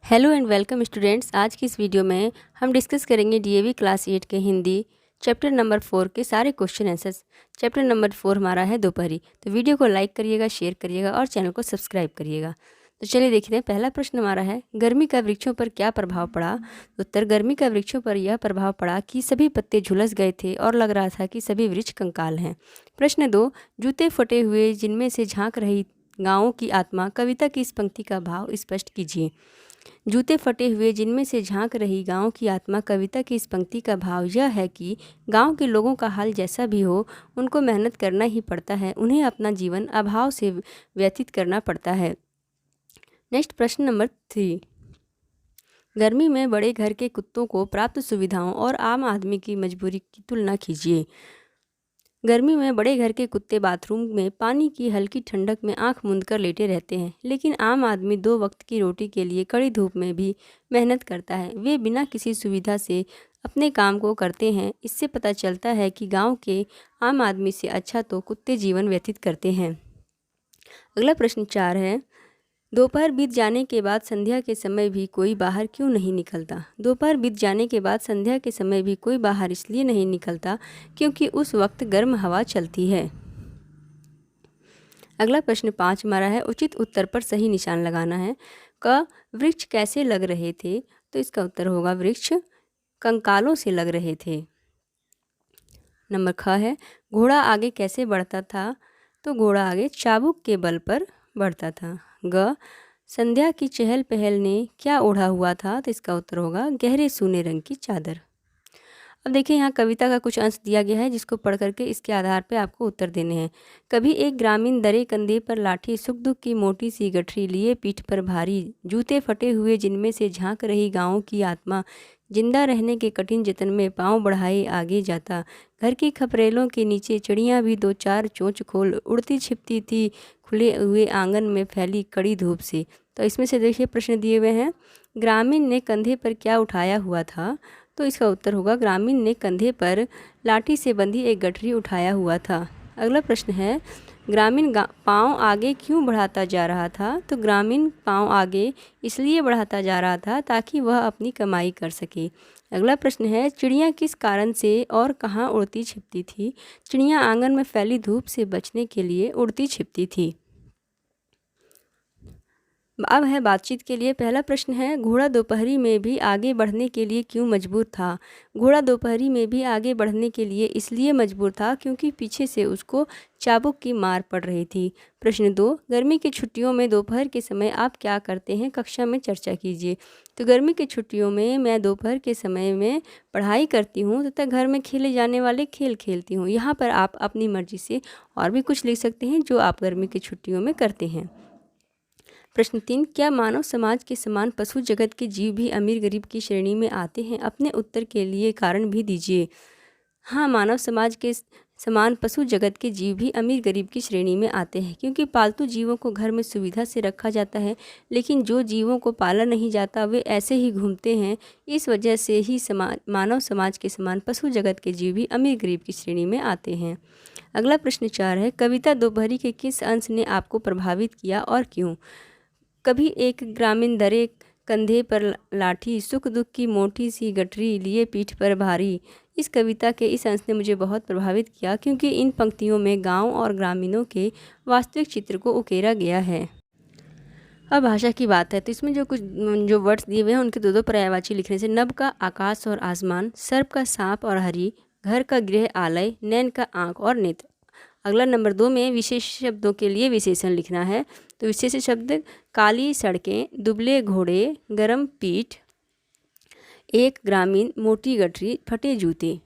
Hello and welcome students. आज की इस वीडियो में हम डिस्कस करेंगे डीएवी क्लास 8 के हिंदी चैप्टर नंबर 4 के सारे क्वेश्चन आंसर्स। चैप्टर नंबर 4 हमारा है दोपहरी। तो वीडियो को लाइक करिएगा, शेयर करिएगा और चैनल को सब्सक्राइब करिएगा। तो चलिए देखते हैं। पहला प्रश्न हमारा है, गर्मी का वृक्षों पर क्या प्रभाव पड़ा। उत्तर, गर्मी का वृक्षों पर यह प्रभाव पड़ा कि सभी पत्ते झुलस गए थे और लग रहा था कि सभी वृक्ष कंकाल हैं। प्रश्न 2, जूते फटे हुए जिनमें से झांक रही गाँवों की आत्मा, कविता की इस पंक्ति का भाव स्पष्ट कीजिए। जूते फटे हुए जिनमें से झांक रही गांव की आत्मा, कविता की इस पंक्ति का भाव यह है कि गांव के लोगों का हाल जैसा भी हो, उनको मेहनत करना ही पड़ता है। उन्हें अपना जीवन अभाव से व्यतीत करना पड़ता है। नेक्स्ट प्रश्न नंबर 3, गर्मी में बड़े घर के कुत्तों को प्राप्त सुविधाओं और आम आदमी की मजबूरी की तुलना कीजिए। गर्मी में बड़े घर के कुत्ते बाथरूम में पानी की हल्की ठंडक में आंख मूंद कर लेटे रहते हैं, लेकिन आम आदमी 2 वक्त की रोटी के लिए कड़ी धूप में भी मेहनत करता है। वे बिना किसी सुविधा से अपने काम को करते हैं। इससे पता चलता है कि गांव के आम आदमी से अच्छा तो कुत्ते जीवन व्यतीत करते हैं। अगला प्रश्न 4 है, दोपहर बीत जाने के बाद संध्या के समय भी कोई बाहर क्यों नहीं निकलता। दोपहर बीत जाने के बाद संध्या के समय भी कोई बाहर इसलिए नहीं निकलता क्योंकि उस वक्त गर्म हवा चलती है। अगला प्रश्न 5 हमारा है, उचित उत्तर पर सही निशान लगाना है। क, वृक्ष कैसे लग रहे थे। तो इसका उत्तर होगा, वृक्ष कंकालों से लग रहे थे। नंबर ख है, घोड़ा आगे कैसे बढ़ता था। तो घोड़ा आगे चाबुक के बल पर बढ़ता था। ग, संध्या की चहल पहल ने क्या ओढ़ा हुआ था। तो इसका उत्तर होगा, गहरे सूने रंग की चादर। अब देखिए, यहाँ कविता का कुछ अंश दिया गया है जिसको पढ़ करके इसके आधार पे आपको उत्तर देने हैं। कभी एक ग्रामीण दरे कंधे पर लाठी, सुख दुख की मोटी सी गठरी लिए पीठ पर भारी, जूते फटे हुए जिनमें से झांक रही गाँव की आत्मा, जिंदा रहने के कठिन जतन में पांव बढ़ाए आगे जाता। घर की खपरेलों के नीचे चिड़ियाँ भी 2-4 चोंच खोल उड़ती छिपती थी खुले हुए आंगन में फैली कड़ी धूप से। तो इसमें से देखिए प्रश्न दिए हुए हैं, ग्रामीण ने कंधे पर क्या उठाया हुआ था। तो इसका उत्तर होगा, ग्रामीण ने कंधे पर लाठी से बंधी एक गठरी उठाया हुआ था। अगला प्रश्न है, ग्रामीण पाँव आगे क्यों बढ़ाता जा रहा था। तो ग्रामीण पाँव आगे इसलिए बढ़ाता जा रहा था ताकि वह अपनी कमाई कर सके। अगला प्रश्न है, चिड़ियाँ किस कारण से और कहाँ उड़ती छिपती थी। चिड़ियाँ आंगन में फैली धूप से बचने के लिए उड़ती छिपती थी। अब है बातचीत के लिए। पहला प्रश्न है, घोड़ा दोपहरी में भी आगे बढ़ने के लिए क्यों मजबूर था। घोड़ा दोपहरी में भी आगे बढ़ने के लिए इसलिए मजबूर था क्योंकि पीछे से उसको चाबुक की मार पड़ रही थी। प्रश्न 2, गर्मी की छुट्टियों में दोपहर के समय आप क्या करते हैं, कक्षा में चर्चा कीजिए। तो गर्मी की छुट्टियों में मैं दोपहर के समय में पढ़ाई करती हूँ तथा घर में खेले जाने वाले खेल खेलती हूँ। यहाँ पर आप अपनी मर्जी से और भी कुछ लिख सकते हैं जो आप गर्मी की छुट्टियों में करते हैं। प्रश्न 3, क्या मानव समाज के समान पशु जगत के जीव भी अमीर गरीब की श्रेणी में आते हैं। अपने उत्तर के लिए कारण भी दीजिए। हाँ, मानव समाज के समान पशु जगत के जीव भी अमीर गरीब की श्रेणी में आते हैं क्योंकि पालतू जीवों को घर में सुविधा से रखा जाता है, लेकिन जो जीवों को पाला नहीं जाता वे ऐसे ही घूमते हैं। इस वजह से ही मानव समाज के समान पशु जगत के जीव भी अमीर गरीब की श्रेणी में आते हैं। अगला प्रश्न 4 है, कविता दोपहरी के किस अंश ने आपको प्रभावित किया और क्यों। कभी एक ग्रामीण दरे कंधे पर लाठी, सुख दुख की मोटी सी गठरी लिए पीठ पर भारी। इस कविता के इस अंश ने मुझे बहुत प्रभावित किया क्योंकि इन पंक्तियों में गांव और ग्रामीणों के वास्तविक चित्र को उकेरा गया है। अब भाषा की बात है तो इसमें जो वर्ड्स दिए हुए हैं उनके 2-2 पर्यायवाची लिखने से, नभ का आकाश और आसमान, सर्प का सांप और हरी, घर का गृह आलय, नैन का आँख और नेत्र। अगला नंबर 2 में विशेष शब्दों के लिए विशेषण लिखना है। तो विशेष शब्द, काली सड़कें, दुबले घोड़े, गरम पीठ, एक ग्रामीण, मोटी गठरी, फटे जूते।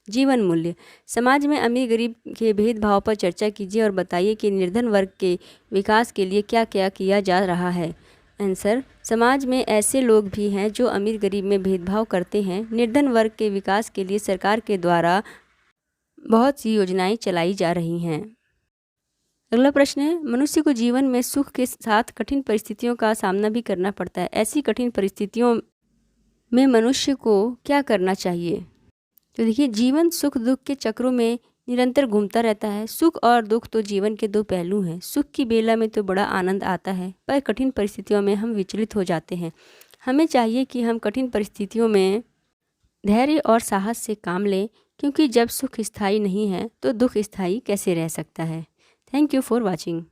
जीवन मूल्य, समाज में अमीर गरीब के भेदभाव पर चर्चा कीजिए और बताइए कि निर्धन वर्ग के विकास के लिए क्या क्या किया जा रहा है। आंसर, समाज में ऐसे लोग भी हैं जो अमीर गरीब में भेदभाव करते हैं। निर्धन वर्ग के विकास के लिए सरकार के द्वारा बहुत सी योजनाएं चलाई जा रही हैं। अगला प्रश्न है, मनुष्य को जीवन में सुख के साथ कठिन परिस्थितियों का सामना भी करना पड़ता है। ऐसी कठिन परिस्थितियों में मनुष्य को क्या करना चाहिए। तो देखिए, जीवन सुख दुख के चक्रों में निरंतर घूमता रहता है। सुख और दुख तो जीवन के दो पहलू हैं। सुख की बेला में तो बड़ा आनंद आता है, पर कठिन परिस्थितियों में हम विचलित हो जाते हैं। हमें चाहिए कि हम कठिन परिस्थितियों में धैर्य और साहस से काम लें, क्योंकि जब सुख स्थायी नहीं है तो दुख स्थायी कैसे रह सकता है। Thank you for watching.